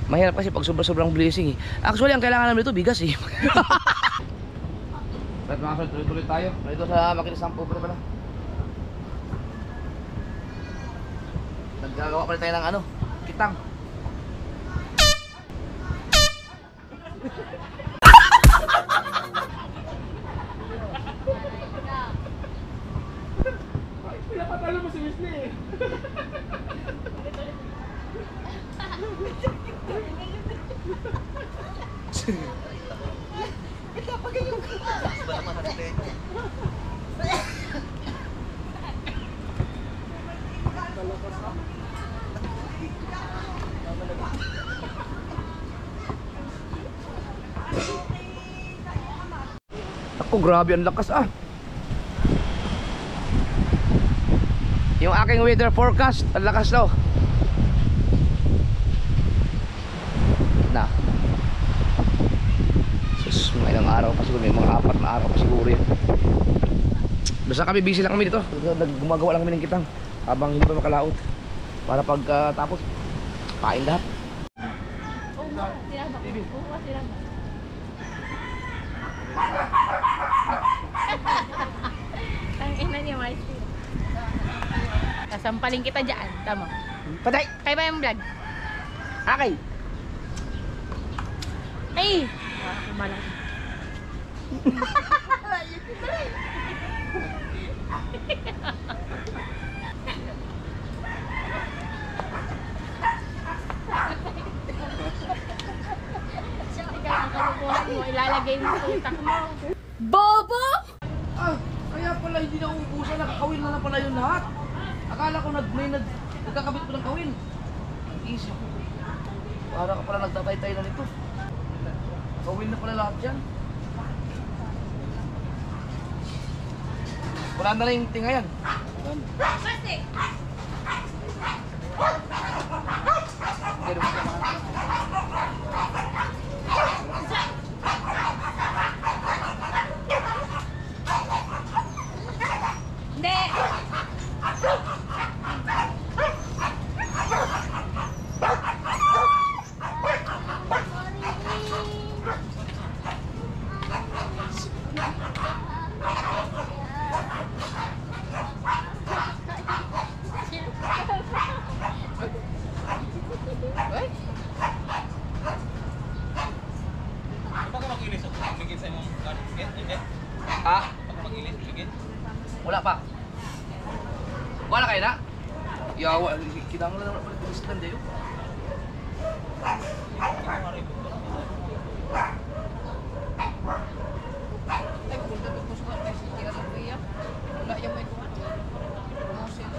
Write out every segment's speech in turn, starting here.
Mahirap kasi pag sobrang blessing eh. Actually, ang kailangan namin ito, bigas eh. At mga kasal, tuloy-tuloy tayo. Dito sa Makinisang Pobre pala. Naggagawa pala tayo ng ano, kitang. Pinapatalo mo si Wesley eh. Ako, grabe ang lakas ah. Yung aking weather forecast, ang lakas daw. Na. Sus, mga ilang araw pa siguro, may mga 4 na araw pa siguro yan. Basta kami, busy lang kami dito. Gumagawa lang kami ng kitang habang hindi pa makalaot. Para pag tapos, pain lahat. Ang ina niya, Marcy. Kasampaling kita dyan, tama. Patay! Kaya ba yung vlog? Akay! Ay! Malang. Ilalagay mo sa utak mo. Bobo! Ah, kaya pala hindi na uubusan, nakakawin na pala yun lahat. Akala ko nagkakabit ko ng kawin. Easy. Para ka pala nagtatay-tay na nito. Kawin na pala lahat yan. Wala na lang yung tinga yan. Pasti! Hindi! Ha? Wala pa. Wala kayo na? Yawa, kita mo lang naman pala tulisan din. Ay, punta dito sa mga kaya sa kuya. Wala yung may tuwa. Promotion.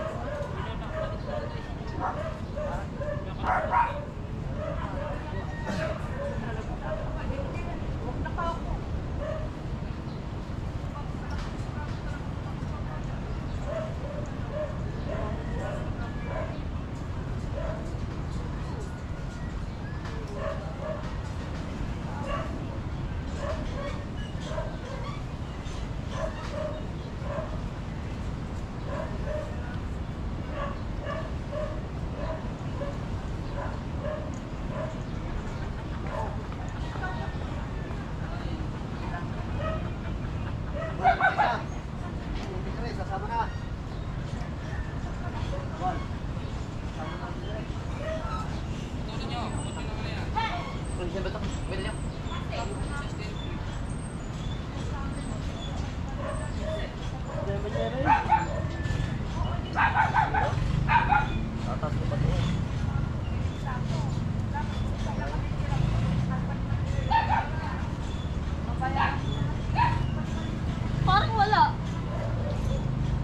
Parang wala.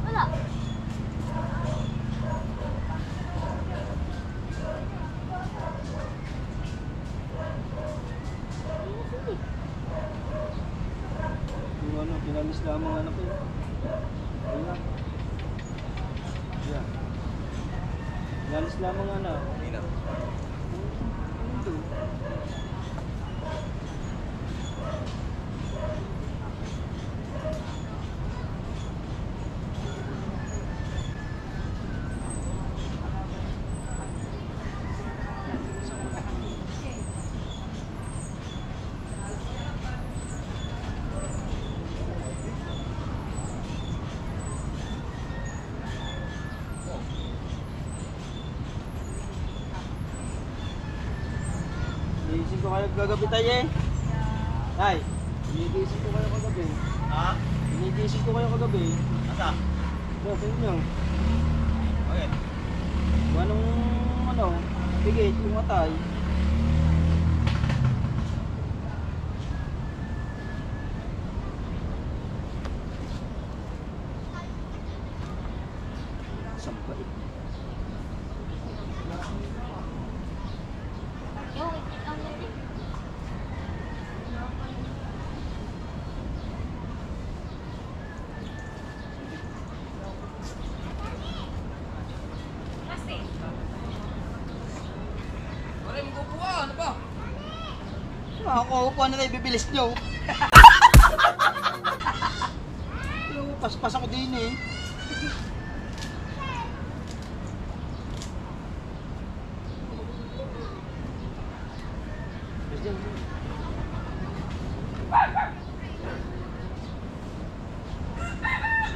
Wala. Yung ano, pinamis lamang anak ko. Ayun na. Yeah. Pinamis lamang anak. Ayun na. ko kayo kagabi tayo eh. Tay, ginigising ko kayo kagabi. Ha? Ginigising ko kayo kagabi. Asa? Ito, sa inyo. Bakit? Anong, ano, bigay, yung atay. Sampai. Pare, magkukuha. Ano ba? Ako na na ibibilis nyo. Paspas ako din eh.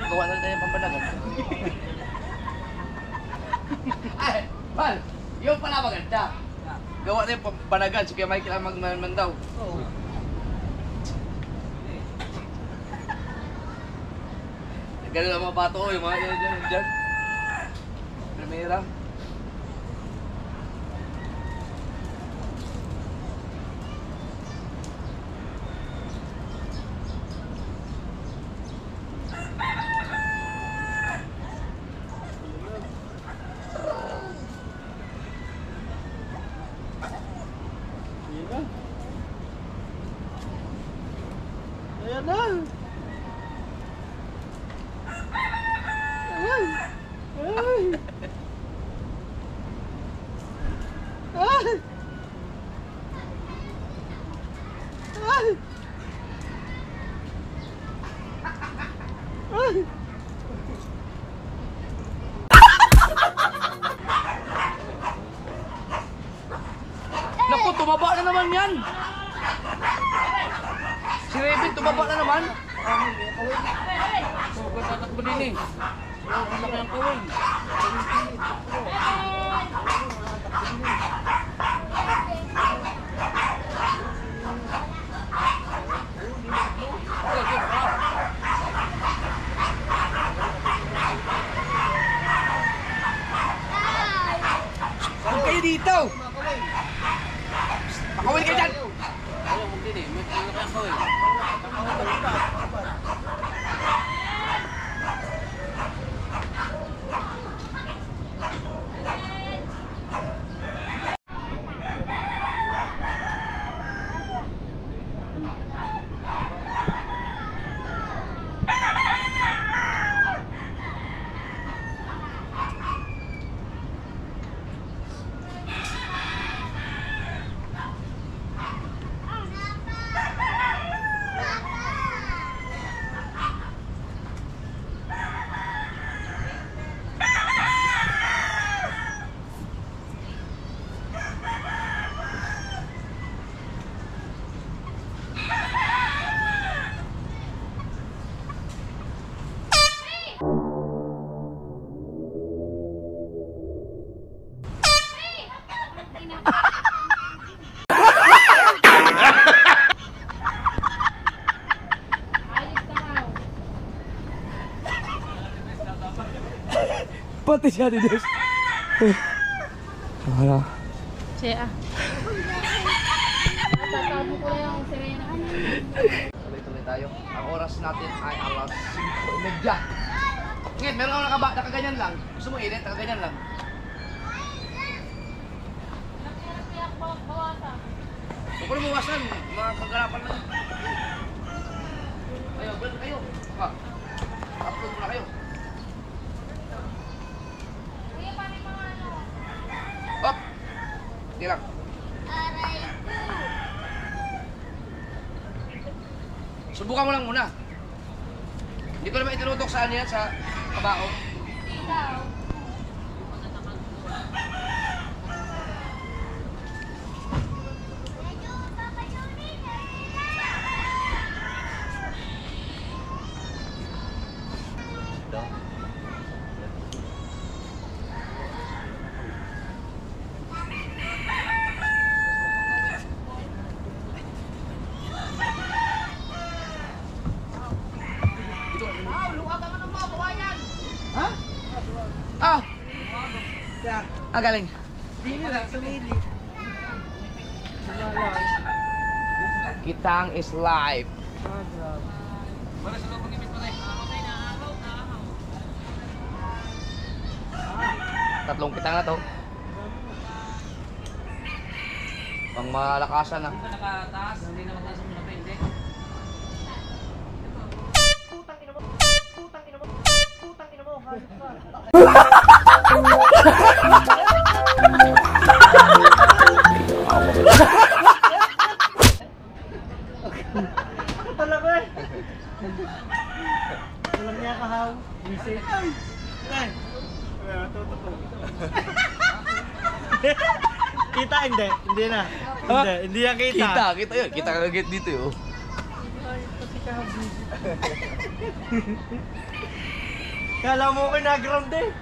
Gawa na rin tayo ng pambanagan. Ay, Pal, yung pala maganda. Gawa na yung pambanagan. Si Kuya Michael ang magmanman daw. Oo. Ganun ang mga bato ko, yung mga dyan. Primera. Ayan na. Ay. Ay. Ay. Ay. Ay. Naku, tumaba na naman yan! Si Raven, tumaba na naman! Sobrang tatakbo din eh. Ang laki ng kawin. Huwag kayo dito! Pakawin kayo dyan! Ayaw, huwag din eh. May laki ang kawin. Pati siya di Des. Wala. Siya. Tatawag ko lang yung sirena. Tuloy-tuloy tayo. Ang oras natin ay alas 5:30. Ngayon, meron ako nakaganyan lang. Gusto mo init? Nakaganyan lang. Huwag ko na buwasan. Mga kaganapan na. Ayaw, upload kayo. Ha? Upload muna kayo. Hop! Hindi lang. Subukan mo lang muna. Hindi ko naman itinutok saan yan sa kabao. Ah! Ah, galing. Hindi lang, sumili. Kitang is live. Tatlong kitang na to. Pang malakasan na. Nakataas, hindi na mataas mo na pwede. Talaga eh. Walang niya kahaw. Visit. Ay. Kita hindi. Hindi na. Hindi. Hindi yan kita. Kita yun. Kita kagad dito yun. Ay, kasi kahaw visit. Kala mo ko na-ground eh.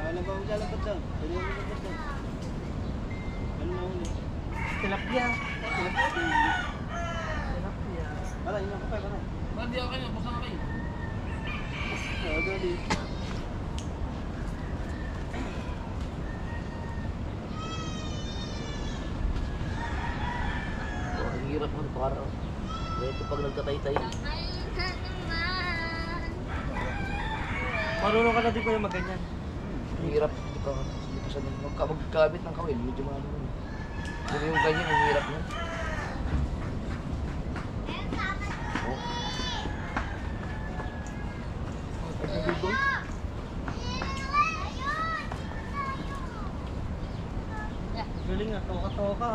Ano ba ang lalabot doon? Ano ba ang lalabot doon? Ano na huli? Tilapia. Tilapia. Wala, yun ako pa. Wala. Hindi ako kayo. Buksan ka kayo. Oo, dali. Ang hirap mo para. Ito pag nagtatay-tay. Marunong ka na din ko yung maganyan. Ang hirap. Hindi pa sa magkabit ng kawin. Medyo mahal mo. Hindi yung ganyan. Ang hirap niya. Galing nga, toka-toka.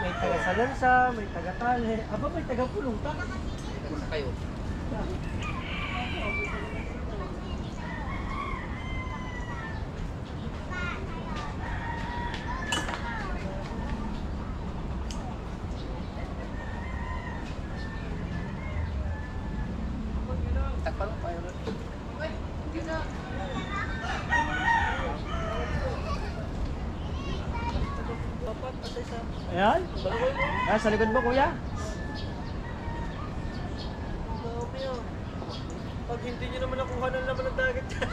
May taga-salansa, may taga-tali. Aba, may taga-pulungta. Nagkasa kayo. Takpan mo pa yun. Ayan. Ah, sa likod mo, kuya. Pag hindi nyo naman nakuha ng laman ng dagat dyan.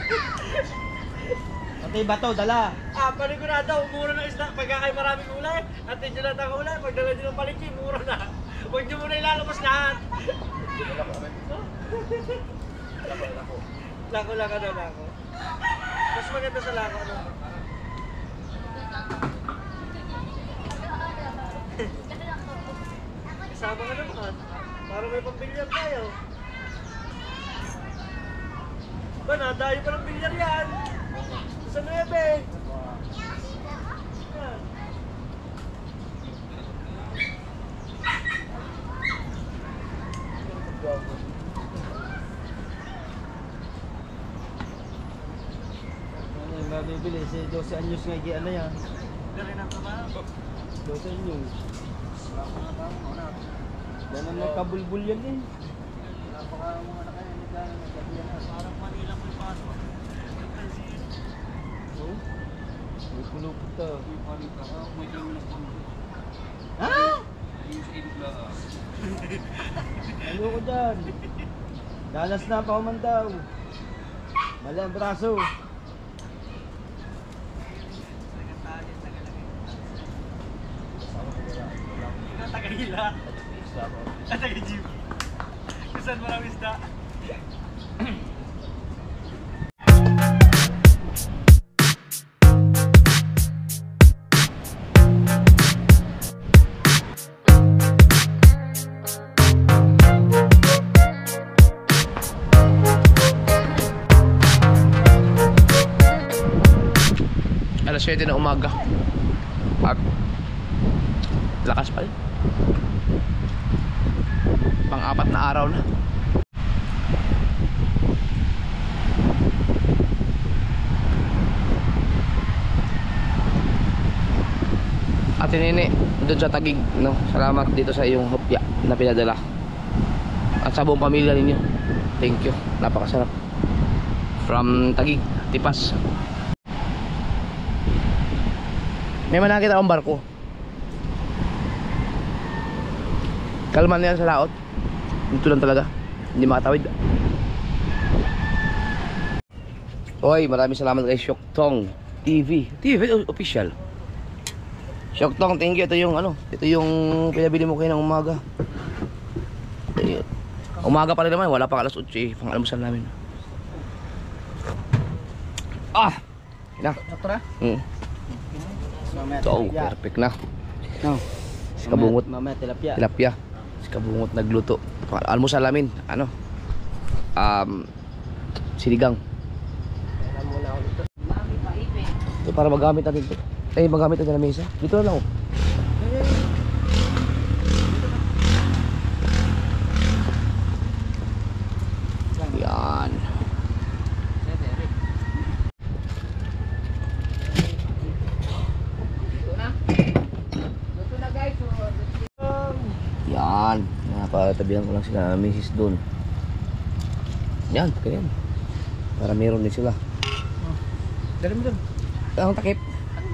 Pati bato, dala. Ah, panigurado, mura ng isda. Pagka kayo maraming ulay, at hindi nyo lang nakahulay. Pag dala nyo ng paliki, mura na. Huwag nyo muna ilalabas lahat. Lako lang ano, lako. Mas maganda sa lako, ano? Kasama ka naman. Para may pambilyar tayo. Ba, nadayo pa ng bilyar yan. Sa 9. Yan. Ano yung mabibili? Si 12 anyos nga ano yan. Dari na ito ba? 12 anyos. Ganun nagkabulbul yan eh. Parang Manila mo yung paso. Oh? May pulupot ka. Ha? Ano ko dyan? Dalas na pa man daw. Mali ang braso. Tagahila. Taga-jeep. Kusan maraming isda. Alas 7 na umaga. At lakas pa rin. Pang-4 na araw na. Ate Nene, doon sa Taguig, no? Salamat dito sa iyong hopya na pinadala. At sa buong pamilya ninyo. Thank you. Napakasarap. From Taguig, Tipas. May manakita akong barko. Kalman na yan sa laot. Dito lang talaga. Hindi makatawid. Oy, maraming salamat kay Shoktong TV official. Shoktong, thank you. Ito yung pinabili mo kayo ng umaga. Ayun. Umaga pa rin naman, wala pang alas 8 eh, pang almusal namin. Ina. Ito na? So, perfect na. No. Si Kabungot, Mamaya tilapia. tilapia. Si Kabungot nagluto. Pang almusal namin, sinigang. Ito para magamit natin ito. Magamit natin na mesa. Dito na lang. Yan. Yan. Napatabihan ko lang sila misis doon. Yan, ganyan. Para meron din sila. Dali mo doon. Ang takip.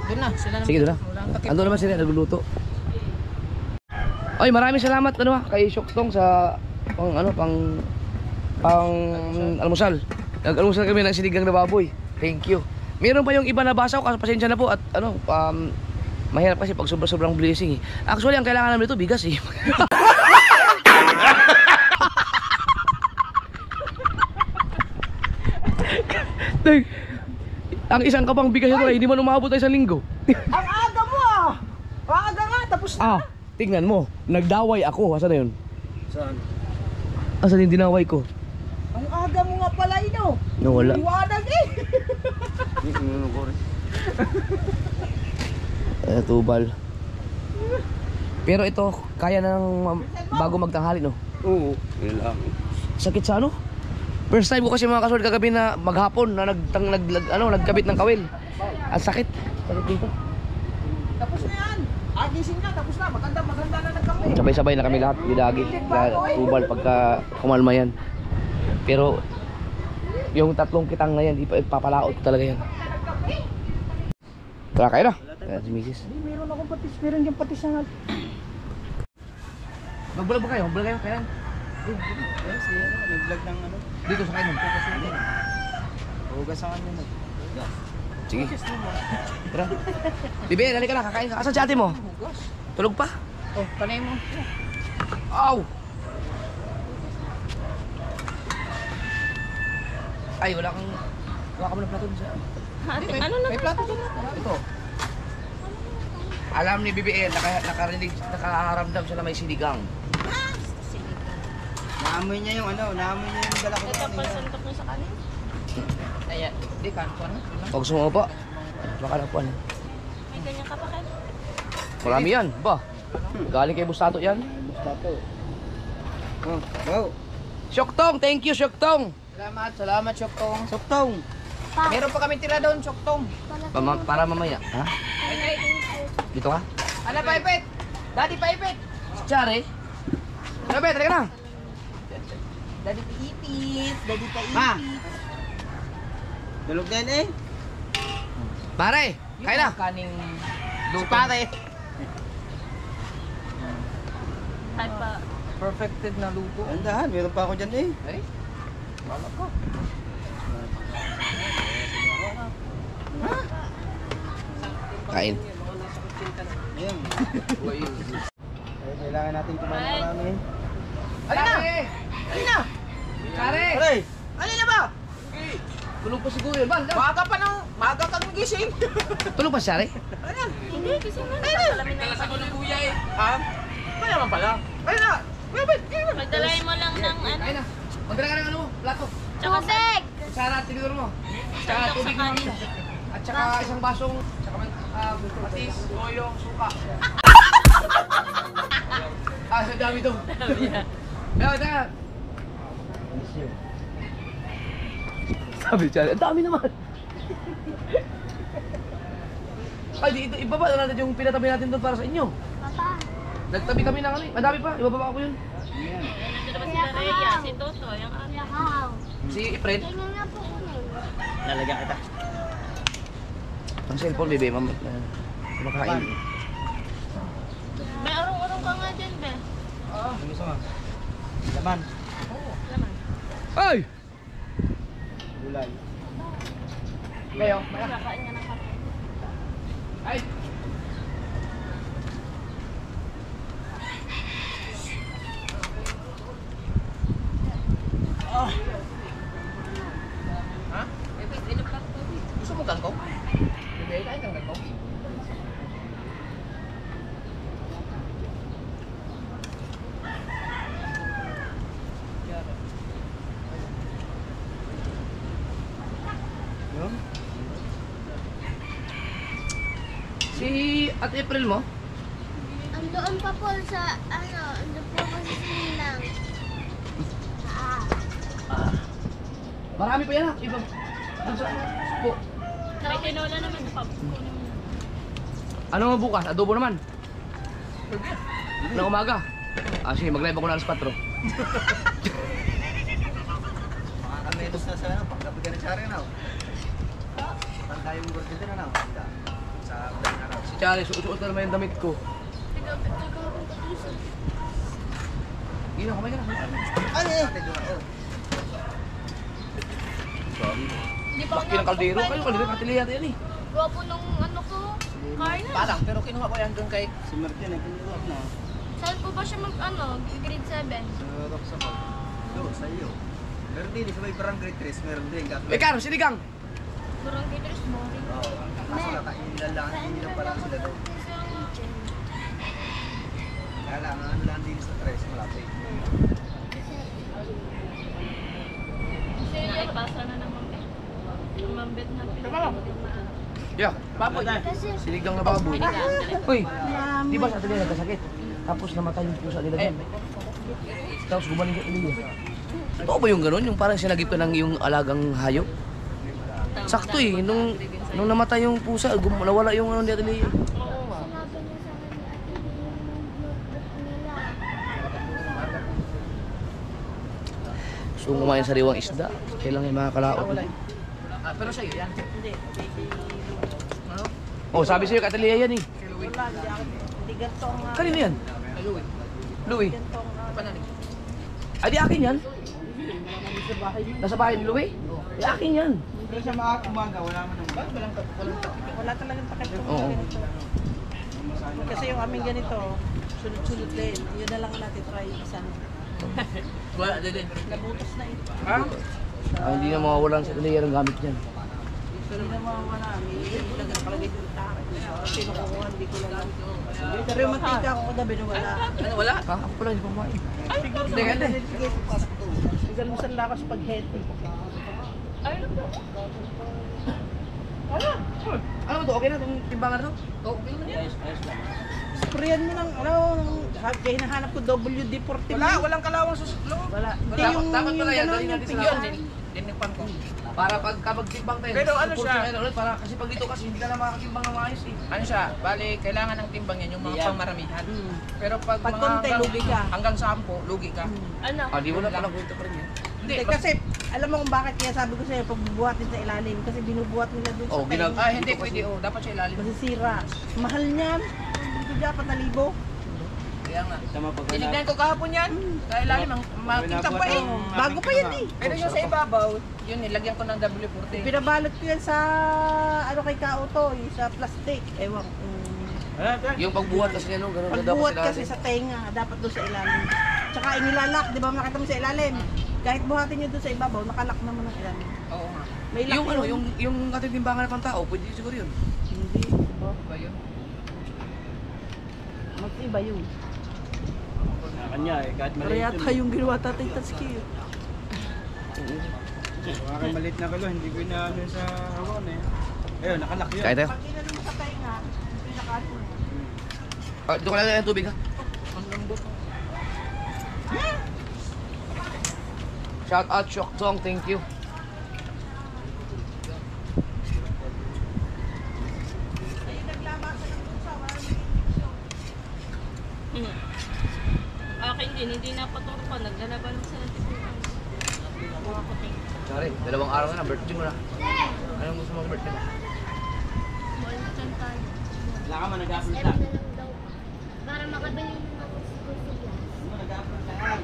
Doon na. Sila naman. Sige, doon na. Ando naman sila, nagluluto. Ay, maraming salamat kay Shoktong sa pang almusal. Nag-almusal kami ng sinigang na baboy. Thank you. Meron pa yung iba na basaw, kasi pasensya na po at mahirap kasi pag sobrang blessing eh. Actually, ang kailangan namin ito bigas eh. Ang isang kapang bigas ito ay hindi man umabot ay 1 linggo. Ang aga mo ah! Ang aga nga, tapos na. Tingnan mo, nagdaway ako. Asan na yun? Saan? Asan yung dinaway ko? Ang aga mo nga pala ino. Nawala. Iwanag eh. Tubal. Pero ito, kaya nang bago magtanghali, no? Oo, yun lang. Sakit sa ano? First time ko kasi mga kasol kagabi na maghapon na nagkabit ng kawil. Ang sakit. Sakit dito. Tapos na yan. Agising na, tapos na. Maganda na nagkape. Sabay-sabay na kami lahat gidagi. Tubal pagka kumalma yan. Pero yung 3 kitang na yan, ipapalaot talaga yan. Tara kayo na. Si Mrs. Meron akong patis. Meron dyan patis na. Mag-vlog ba kayo? Mag-vlog kayo? Kailan? Nag-vlog ng ano. Dito sa kayo. Hugas sa kanya na. Sige. Tara. Bibi, dali ka na. Kakain ka. Asan si ate mo? Tulog pa? Oh, kanay mo. Aw! Ay, wala ka mo na plato dun sa... Ano na? May plato dyan. Ito. Alam ni BBL, nakaramdam siya na may sinigang. Naamoy niya yung dala ko. Ito pa santok niya sa kanin. Ayan, di kanto na. Pag sumupa, baka na po ano. May ganyan ka pa kayo? Marami yan, ba? Galing kay Bustato yan. Bustato. Oh, wow. Shoktong, thank you Shoktong. Salamat Shoktong. Meron pa kami tira doon, Shoktong. Para mamaya, ha? Dito ka? Ano, Paipit? Daddy Paipit. Si Chare. Sabi, tali ka na. Daddy Paipit. Ma. Dulog na yan eh. Pare, kain na. Kaning Si pare. Ay pa. perfected na luto. Andahan, meron pa ako dyan eh. Ay, Wala ko. kain. Ayan. Kailangan natin kumain marami. Alin na! Alin na! Chare! Aray! Alin na ba? Tulog pa siguro yun. Maaga kang magising. Tulog pa si Chare? Hindi, kasi nga nakasalamin na yung Ha? Ba naman pala? Alin na! Magdalay mo lang ng ano. Kain na. Magdala ka ng ano mo, plato. Tsaka tubig! Kutsara at tinidor mo. Tsaka Santok sa tubig mo. kanin. At tsaka isang basong, tsaka patis, toyong, suka. Ang dami to. Teka. Sabi siya, ang dami naman. Ay, dito, ibaba na natin yung pinatabi natin doon para sa inyo. Papa. Nagtabi kami ng ano, madami pa, ibababa ko yun. Dito naman si Rhea, si Toto, yung ano. Si Fred. Lalagyan kita. Ang cellphone, bebe, kumakain. May urong-urong ka nga dyan, be. Ano gusto mo? Laman. Laman. Ay! Gulay. Kayo? Kakain nga ng kape. Ay! Ha? Gusto mo kangkong? Bibigay tayo ng kangkong. Yun. Si Ate April mo? Andoon pa po sa, andoon po po sa Sinilang. Marami pa yan ha. Iba. Doon sa po. May tinola naman sa pub. Ano mo bukas? Adobo naman. Na umaga. Sige, mag-live ako na alas 4. Makakamenos na sa ano, paggabi ka na siya rin ako. Tanda yung gordito na lang. Sa ulan araw. Si Charlie, suot na naman yung damit ko. Hindi na, kamay ka na. Ay, eh! Ako. Hindi pa Laki ng kaldero. Kayo, kaldero katili yata yan eh. Gwapo nung ano ko. Carla. Parang, pero kinuha ko yan doon kay... Si Martin, nagkinuha na. Saan po ba siya grade 7? Sa Roxapol. Doon, sa iyo. Meron din, sa may parang grade 3, meron din. May karo, sinigang. Burang grade 3 boring. Oo. Kaso nakainilan pa lang sila doon. Kaya lang, ano lang din sa 3, malapit. Naipasa na ng mambet. Mambet na Yeah, baboy. Sinigang na baboy. Uy, di ba sa atin nagkasakit? Tapos namatay yung pusa nila doon. Tapos gumaling yung ilo. Totoo ba yung gano'n? Yung parang sinagip ka ng yung alagang hayop? Sakto eh, nung namatay yung pusa, nawala yung ano nila. Sinabi niya sa akin ni Ate yung nila. Gusto kong kumain sariwang isda. Kailangan yung mga kalaot. Pero sa'yo yan. Oh, sabi sa'yo, Catalina yan eh. Hindi ganito ang Kanino yan? Louie. Louie? Panalig. Ay, di akin yan. Nasa bahay ni Louie? Di akin yan. Pero sa umaga, wala man naman. Wala talagang takip kung Oo. ganito. Kasi yung aming ganito, sunod-sunod din. Yun na lang natin try isa. Wala, din. Nabutos na ito. Ah, hindi na mawawalan sa Catalina ang gamit niyan. Hindi na mawawala. May ilagay palagay dito tayo. Sino kukuha, hindi ko lang. Pero yung mantika ako kagabi na wala. Ano, wala? Ha? Ako pala, hindi pa kumain. Siguro Hindi, naman hindi. Sigal mo sa lakas spaghetti. Ano ba to? Okay na itong timbangan na to? Sprayan mo ng ano, kaya hinahanap ko WD-40. Walang kalawang sa loob. Wala. Hindi Dapat- yung dapat pala yan, gano'n, dali yung natin sa pigyon. lakas. Dinipan ko. Para pag magtimbang tayo. Pero ano support siya? tayo ulit, para, kasi pag dito kasi hindi ka na makakatimbang ng maayos eh. Ano siya? Bali, kailangan ng timbang yan, yung mga Yan. pangmaramihan. Hmm. Pero pag, Pag mga konti, lugi ka. hanggang 10, lugi ka. Ano? Ah, di mo na pala kwento pa rin yan. Hindi, Hindi, kasi alam mo kung bakit kaya sabi ko sa'yo, pag bubuhatin sa ilalim, kasi binubuhat nila doon Oh, sa ginag- tayo. hindi pwede, oh, dapat siya ilalim. Masisira. Mahal niyan. Hindi ko dapat na libo. Kaya nga. Tinignan ko kahapon yan. Sa ilalim, ang makita pa eh. Bago pa yan eh. Pero yung sa ibabaw, yun nilagyan ko ng W40. Pinabalot ko yan sa, ano kay Kauto, yung sa plastic. Ewan. Yung pagbuhat kasi ano, gano'n na dapat Pagbuhat sila. kasi sa tenga, dapat doon sa ilalim. Tsaka inilalak, di ba makita mo sa ilalim? Kahit buhatin nyo doon sa ibabaw, nakalak naman ang ilalim. Oo nga. May lock Yung ano, yun. yung ating timbangan ng pantao, pwede siguro yun. Hindi. Ba yun? Mag-iba yun. Kanya eh, kahit Pero yata yung ginawa tatay Tatsuki. Kaya maliit na kalo, hindi ko inaano sa hawon eh. Ayun, nakalak yun. Kaya tayo. Pag inano mo sa tenga, pinakaano. Ah, doon ko lang yung tubig ha. Ang lambot. Shout out, Shock Song, thank you. Akin din, hindi napaturo pa. Naglalaba lang sa natin. Mga kuting. Sorry, 2 araw na, birthday mo na. Anong gusto mong birthday mo? Molten tayo. Wala ka man, nag-apple Seven na lang daw. Para makabili ng mga siglas. Nag-apple ka lang.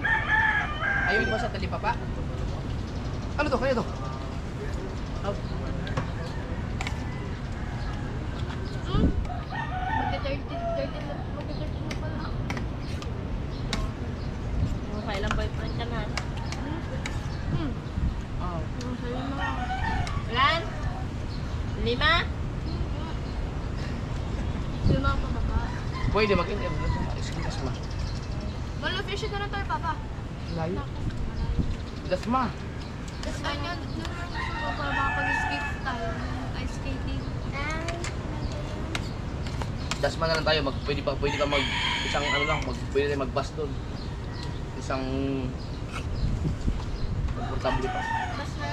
Ayaw mo sa talipapa? Ano to? Kaya to? 5? Lima pa baba. Pwede mag-in. Sige, dasma. Wala fish na tayo, Papa. Layo. Dasma. Tapos ganyan, para makapag-skate tayo. Ice skating. Dasma na lang tayo. Pwede ka mag... Isang ano lang, pwede tayo mag-bus doon. Isang... Komportable pa. Mas na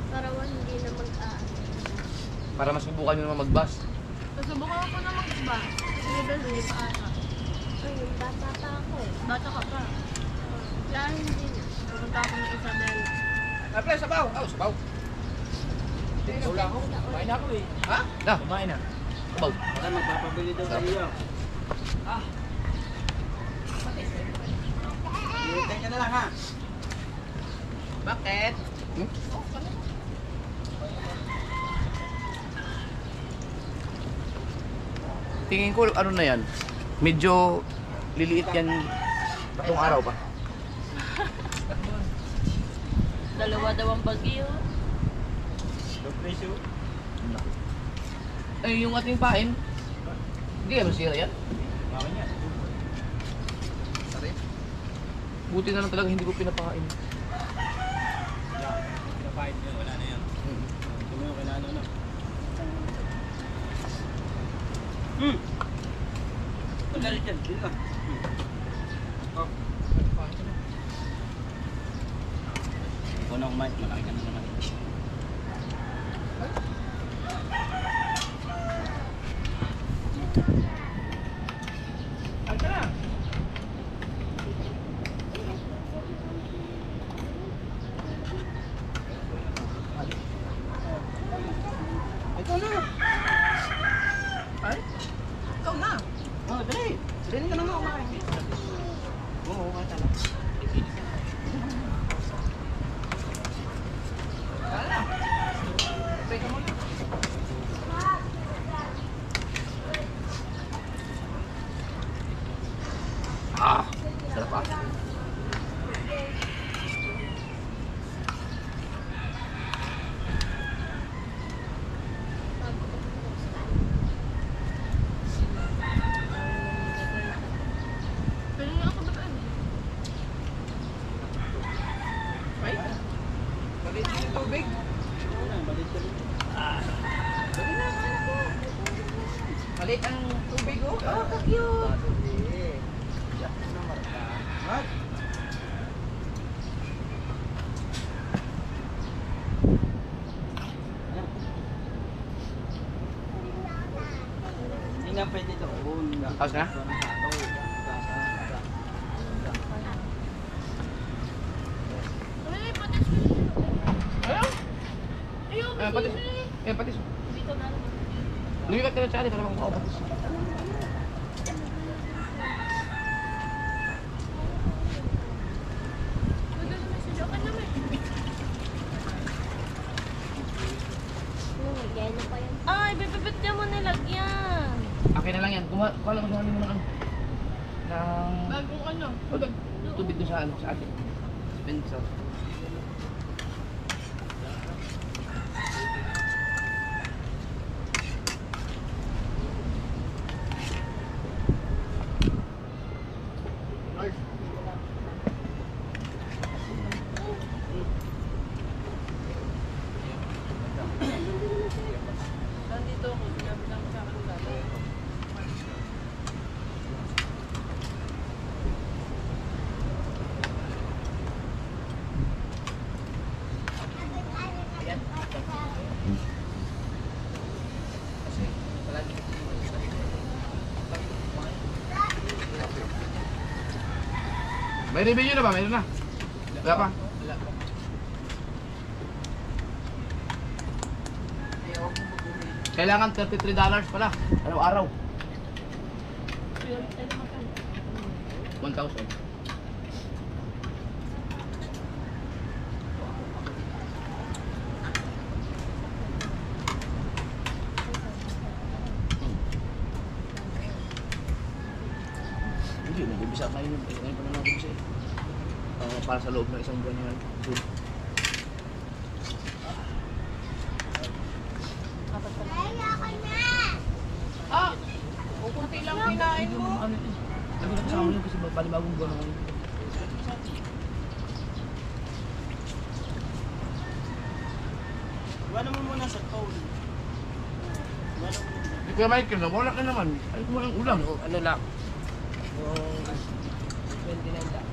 para hindi na Para mas subukan nyo naman mag-bus. Nasubukan ako na mag-iba. Kasi doon, hindi pa ata. Ay, bata pa ako. Bata ka pa. Kaya hindi na. Pupunta ako ng Isabel. Pre, sabaw! Sabaw. Wala ako. Kumain na ako eh. Ha? Na, Kumain na. sabaw. Baka magpapabili daw sa iyo. Hintay ka na lang ha. Bakit? Tingin ko ano na yan. Medyo liliit yan tatlong araw pa. Dalawa daw ang bagyo. Presyo. Ay, yung ating pain, hindi ka masira yan. Bakit yan? Buti na lang talaga hindi ko pinapakain. Pinapain nyo. Wala na yan. Ito mo kailangan na. Magalit yan. Dito ka. Ikaw na kumain. Malaki ka na naman. Ikaw na. Ay? Ikaw na. Oh, dali. Dali ka na nga kumain. Oo, kaya lang. Sarap ah. Pero nga ako ba Ay? Balit yung tubig. Oo na, balit ka rin. Dali na, kaya ko. Balit ang tubig oh. Oh, ka-cute. What? Hindi nga pwede doon. Tapos na? Ay, patis ko yun. Ayaw! Ayaw, Patis. Patis. Dito na lang. Lumipat ka na sa akin para makakaw patis. Pwede naman siya. Okay naman. Nagyayalo pa yan. Ay, bibibit niya mo nilagyan. Akin na lang yan. Kuha lang mo ng ano. Ng... Bagong ano? Tubig doon sa ano, sa atin. Spend sa... Nandito ako. Sinabi lang sa akin dati. May review na ba? Mayroon na? Wala pa? Wala pa. Kailangan $33 pala. Araw-araw. 1,000. Hindi, nag-ubisa kayo. Ngayon pa na nag-ubisa eh. Para sa loob ng isang buwan yan. Food. panibagong buwan naman. Iwanan mo muna sa phone. Iwanan mo muna. Di Kuya Michael, nawala ka naman. Ay, kung walang ulam. Ano lang? Yung 29 lang.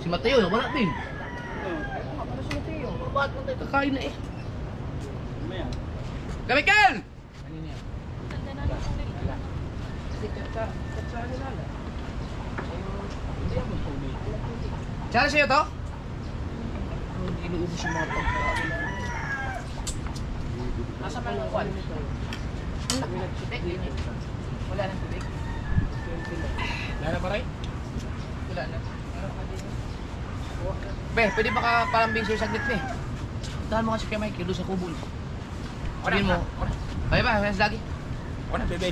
Si Mateo, nawala din. Para sa Mateo. Ba't mo tayo kakain na eh? Mamaya. Kuya Michael! Ano niya? Tanda na lang kung nila. Kasi katsa nila na. Hindi ako mag-comment. Tsara sa'yo to? Hindi inuubos yung mga pagkain. Nasa pa yung kwan? Wala nang tubig. Wala na pa rin? Wala na. Meron ka din. Be, pwede ba ka palambing sa'yo saglit be? Tahan mo kasi kay Michael doon sa kubol. Sabihin mo. Ay ba, may lagi. Ano, bebe?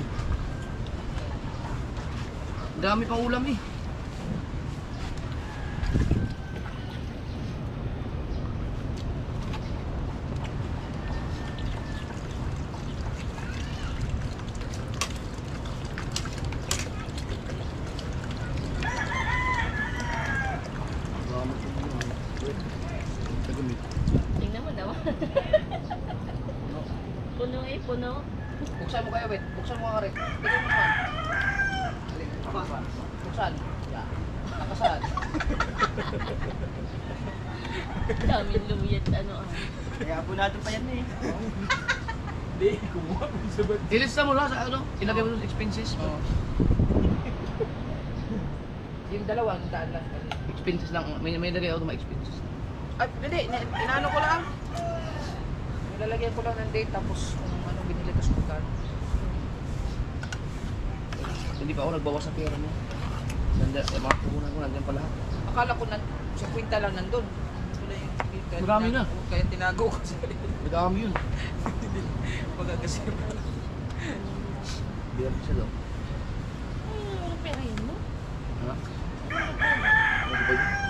Dami pang ulam eh. Tingnan mo daw. Puno eh, puno. Buksan mo kayo, wait. Buksan mo nga rin. Tingnan mo saan. Apa? Buksan. Yan. Nakasaan. Daming lumiyat ano ah. Kaya po natin pa yan eh. Hindi, kumuha mo sa ba't. Ilista mo lang sa ano, ilagay mo sa expenses. Oo. Yung dalawang daan lang. Expenses lang. May lagay ako mga expenses. Ay, hindi. Inaano ko lang. Nilalagyan ko lang ng date tapos kung ano binili ko sa magkano. Hindi pa ako nagbawas sa pera mo. Nanda, mga puhunan ko nandiyan pa lahat. Akala ko na sa kwinta lang nandun. Wala yung kaya Marami na. Kaya tinago ko sa Madami yun. pagkakasi. Bilang siya daw. Ay, walang pera yun mo. Ha? Ano ba yun?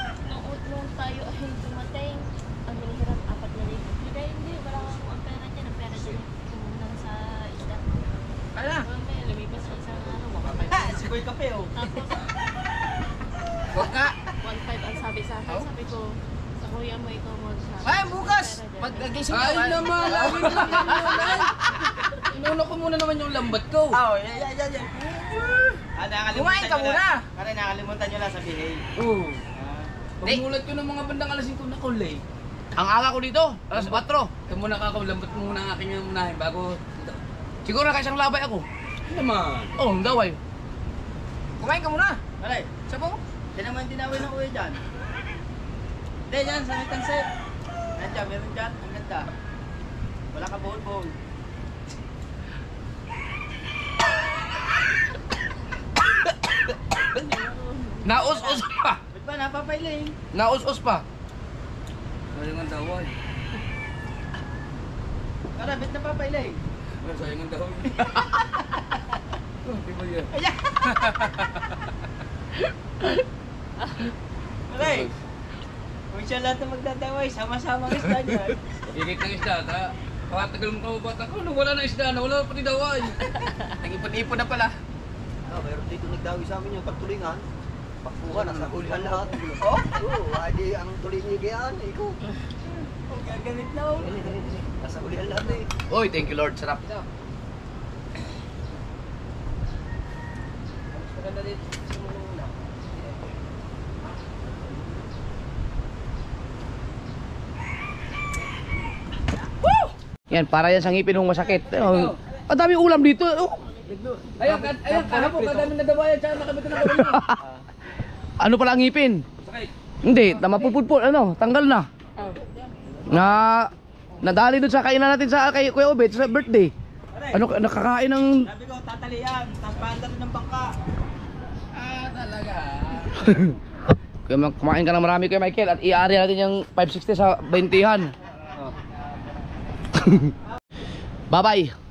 Nung tayo ay dumating, ang hirap 4,000. Hindi, wala akong ang pera dyan. Ang pera dyan, kumulang sa isda. Ala! Mamaya, lumipas sa isang ano, Si Boy Kape oh. Tapos, Huwag nga! 1,500 ang sabi sa akin. Oh? Sabi ko, sa kuya mo ikaw mo sa... Ay, bukas! pera dyan. Pagkagising ko. Ay naman! Inuno ko muna naman yung lambat ko. Oh, yan. Nakakalimutan Kumain ka nyo muna. lang. Para nakalimutan nyo lang sabihin. Oo. Ah. Pagmulat ko ng mga bandang alas 5 na kulay. Ang aga ko dito, alas 4. Ito muna lambat mo muna ang aking unahin bago... Siguro nakaisang labay ako. Ano naman? Oh, ang daway. Kumain ka muna. Aray, Sabo? yan naman dinawin ng uwi dyan. Hindi, dyan, sa may tanset. Nandiyan, meron dyan. Ang ganda. Wala ka buhol-buhol. Naus-us pa. Ba't ba napapailing? Naus-us pa. Sayang ang daway. Kara, ba't napapailing? Sayang ang daway. Di ba yan? Aray! Kung siya lahat na magdadaway, sama-sama ang isda dyan. Higit ng isda, ha? Pakatagal mo kababata ko, wala na isda na, wala na pati daway. Nag-ipon-ipon na pala. Meron dito nagdawi sa amin yung pagtulingan. Pagkuha, nasa ulihan lahat. Oh? Oo, adi ang tulinigyan, ikaw. Ang gaganit na oh. Nasa ulihan lahat eh. Oy, thank you Lord. Sarap. Ito. Mas maganda dito sa muna. Yan, para yan sa ngipin ng masakit. Ang dami ulam dito. Oh. Ayun, kahapon, kadami na dawayan, tsaka nakabit na dawayan. Ano pala ang ngipin? Sakit. Hindi, mapupudpud, ano, tanggal na. Nadali doon sa kainan natin sa kay Kuya Obet sa birthday. Ano, nakakain ng... Sabi ko, tatalian. Tapos paanda rin ng bangka. Ah, talaga. Kaya kumain ka ng marami Kuya Michael at i-ari natin yung 560 sa 20-han. Bye-bye.